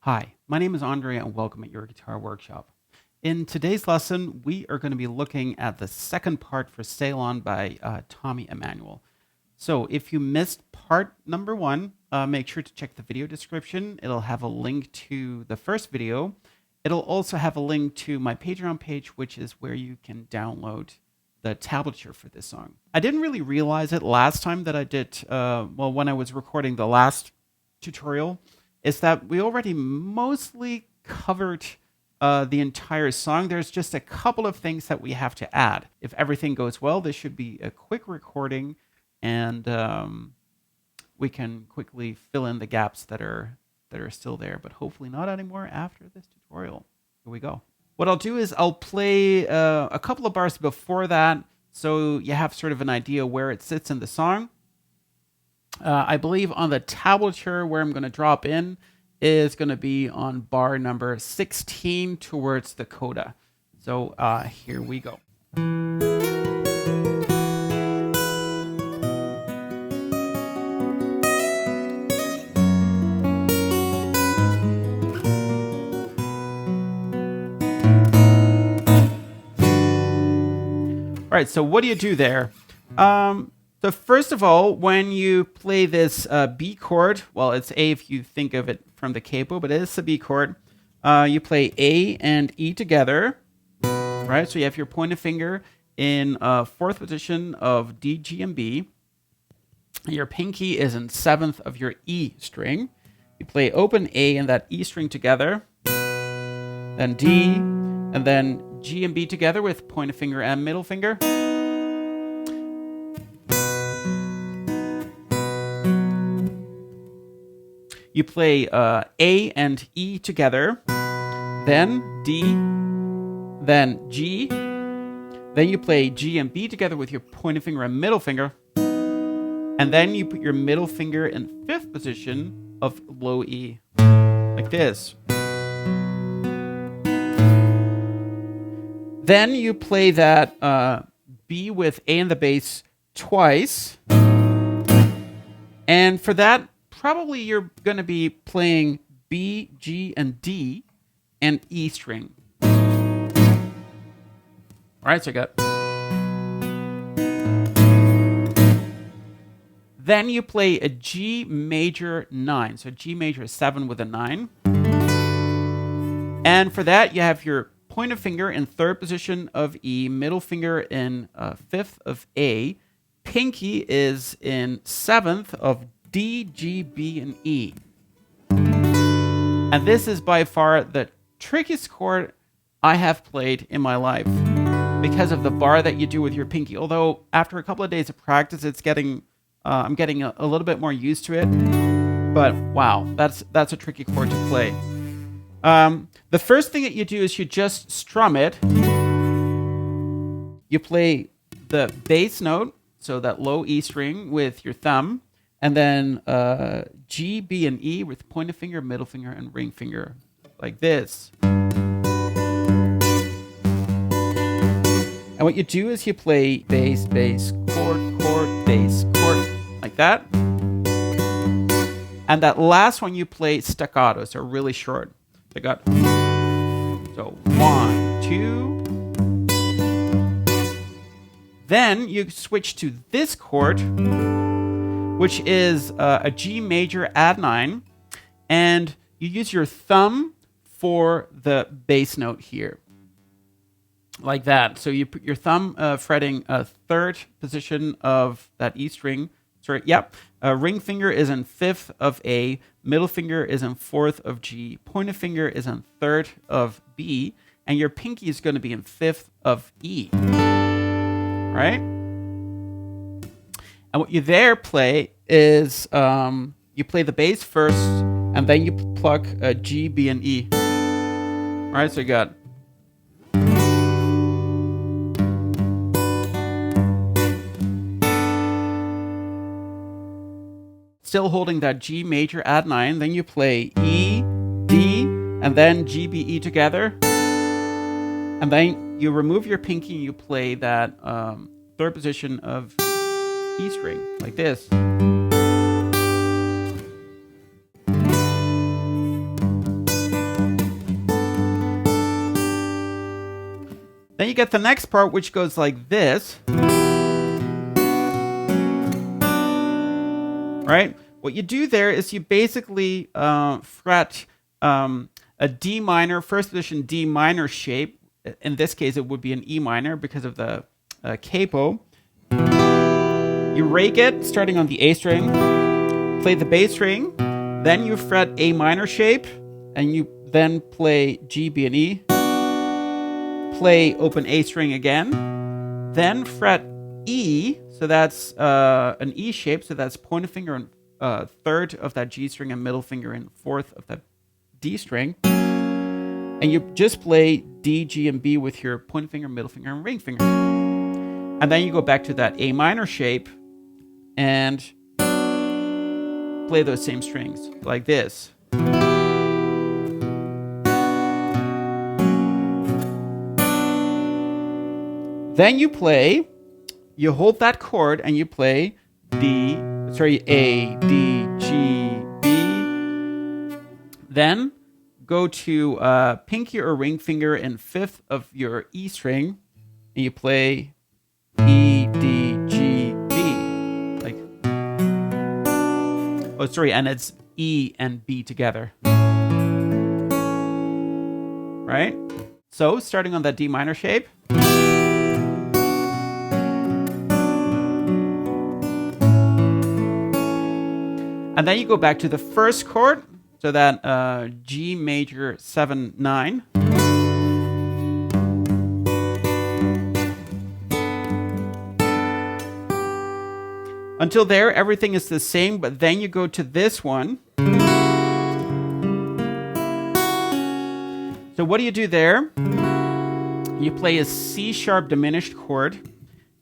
Hi, my name is Andre and welcome at your guitar workshop. In today's lesson, we are going to be looking at the second part for Sail On by Tommy Emmanuel. So if you missed part number one, make sure to check the video description. It'll have a link to the first video. It'll also have a link to my Patreon page, which is where you can download the tablature for this song. I didn't really realize it last time that I did, when I was recording the last tutorial, is that we already mostly covered the entire song. There's just a couple of things that we have to add. If everything goes well, this should be a quick recording, and we can quickly fill in the gaps that are still there, but hopefully not anymore after this tutorial. Here we go. What I'll do is I'll play a couple of bars before that, so you have sort of an idea where it sits in the song. I believe on the tablature where I'm going to drop in is going to be on bar number 16 towards the coda. So here we go. All right, so what do you do there? So first of all, when you play this B chord, well, it's A if you think of it from the capo, but it is a B chord. You play A and E together, right? So you have your pointer finger in fourth position of D, G, and B. Your pinky is in seventh of your E string. You play open A and that E string together, then D, and then G and B together with pointer finger and middle finger. You play A and E together, then D, then G, then you play G and B together with your pointer finger and middle finger, and then you put your middle finger in fifth position of low E, like this. Then you play that B with A in the bass twice, and for that, probably you're going to be playing B, G, and D, and E string. All right, so I got. Then you play a G major 9. So G major is 7 with a 9. And for that, you have your pointer finger in third position of E, middle finger in fifth of A, pinky is in seventh of D, G, B, and E. And this is by far the trickiest chord I have played in my life because of the bar that you do with your pinky. Although after a couple of days of practice, I'm getting a little bit more used to it. But wow, that's a tricky chord to play. The first thing that you do is you just strum it. You play the bass note, so that low E string with your thumb. And then G, B, and E with pointer finger, middle finger, and ring finger, like this. And what you do is you play bass, bass, chord, chord, bass, chord, like that. And that last one you play staccato, so really short. So I got, so 1, 2. Then you switch to this chord, which is a G major add 9, and you use your thumb for the bass note here, like that. So you put your thumb fretting a third position of that E string. Sorry, yep. Ring finger is in fifth of A, middle finger is in fourth of G, pointer finger is in third of B, and your pinky is going to be in fifth of E, right? And what you there play is you play the bass first, and then you pluck G, B, and E. All right, so you got. Still holding that G major add 9, then you play E, D, and then G, B, E together. And then you remove your pinky and you play that third position of E string, like this. get the next part, which goes like this. Right? What you do there is you basically fret a D minor, first position D minor shape. In this case, it would be an E minor because of the capo. You rake it, starting on the A string, play the bass string, then you fret A minor shape, and you then play G, B, and E. Play open A string again, then fret E, so that's an E shape, so that's pointer finger and third of that G string and middle finger and fourth of that D string. And you just play D, G, and B with your pointer finger, middle finger, and ring finger. And then you go back to that A minor shape and play those same strings like this. Then you hold that chord and you play A, D, G, B. Then go to pinky or ring finger in fifth of your E string, and you play E, D, G, B. And it's E and B together. Right? So starting on that D minor shape. And then you go back to the first chord, so that G major 7, 9. Until there, everything is the same, but then you go to this one. So what do you do there? You play a C sharp diminished chord,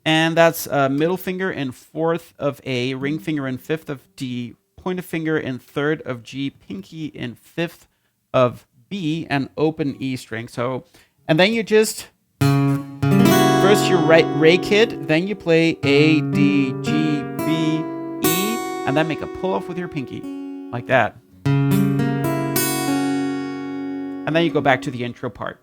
and that's middle finger in fourth of A, ring finger in fifth of D, pointer finger in third of G, pinky in fifth of B, and open E string. So, and then you just first you rake it, then you play A, D, G, B, E, and then make a pull off with your pinky like that. And then you go back to the intro part.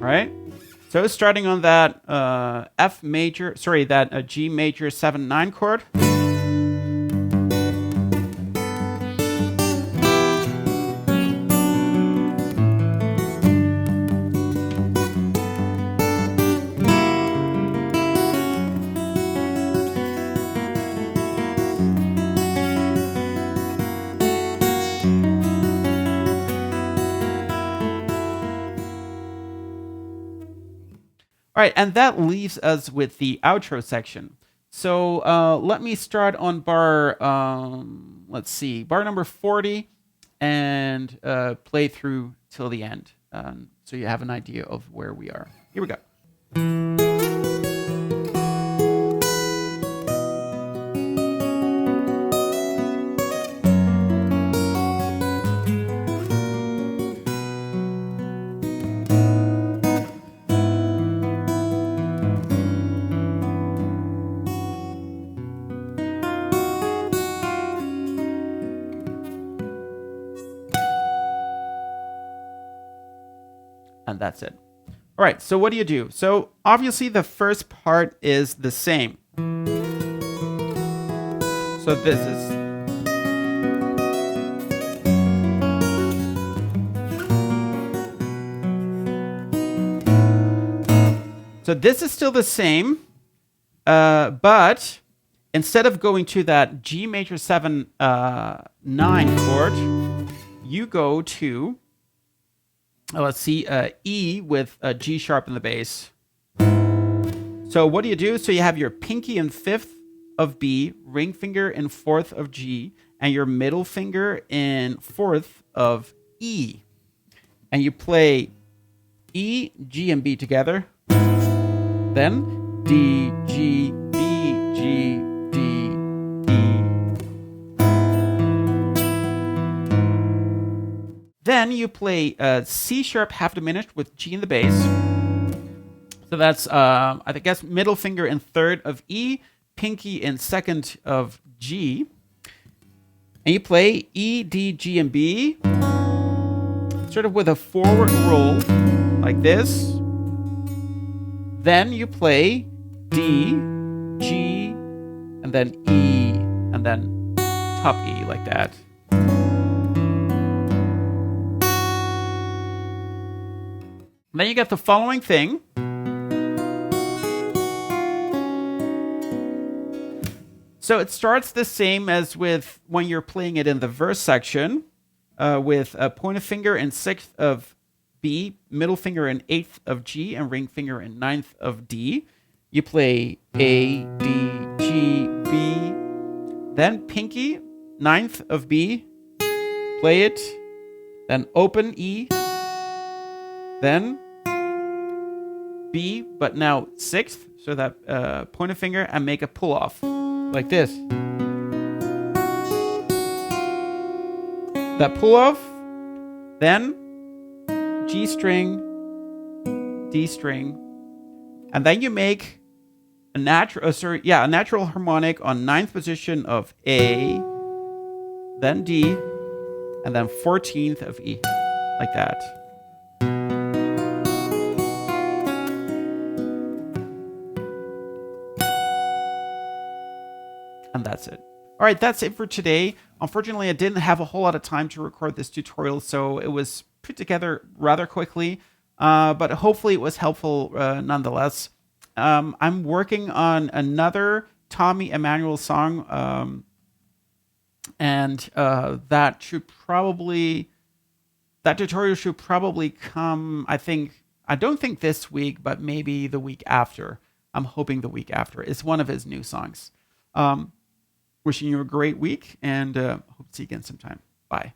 Right? So starting on that G major 7, 9 chord. All right, and that leaves us with the outro section. So let me start on bar, bar number 40, and play through till the end, so you have an idea of where we are. Here we go. And that's it. All right, so what do you do? So obviously the first part is the same. So this is. So this is still the same, but instead of going to that G major 7, 9 chord, you go to E with a G sharp in the bass. So what do you do? So you have your pinky in fifth of B, ring finger in fourth of G, and your middle finger in fourth of E. And you play E, G, and B together. Then D, G, B, G, D, E. Then you play C sharp half diminished with G in the bass. So that's, I guess, middle finger in third of E, pinky in second of G, and you play E, D, G, and B, sort of with a forward roll like this. Then you play D, G, and then E, and then top E like that. And then you get the following thing. So it starts the same as with when you're playing it in the verse section, with a pointer finger in sixth of B, middle finger in eighth of G, and ring finger in ninth of D. You play A, D, G, B, then pinky, ninth of B, play it, then open E, then B, but now sixth, so that pointer finger, and make a pull off like this. That pull off, then G string, D string, and then you make a natural harmonic on ninth position of A, then D, and then 14th of E, like that. And that's it. All right, that's it for today. Unfortunately, I didn't have a whole lot of time to record this tutorial, so it was put together rather quickly, but hopefully it was helpful nonetheless. I'm working on another Tommy Emmanuel song, and that tutorial should probably come, I don't think this week, but maybe the week after. I'm hoping the week after. It's one of his new songs. Wishing you a great week, and hope to see you again sometime. Bye.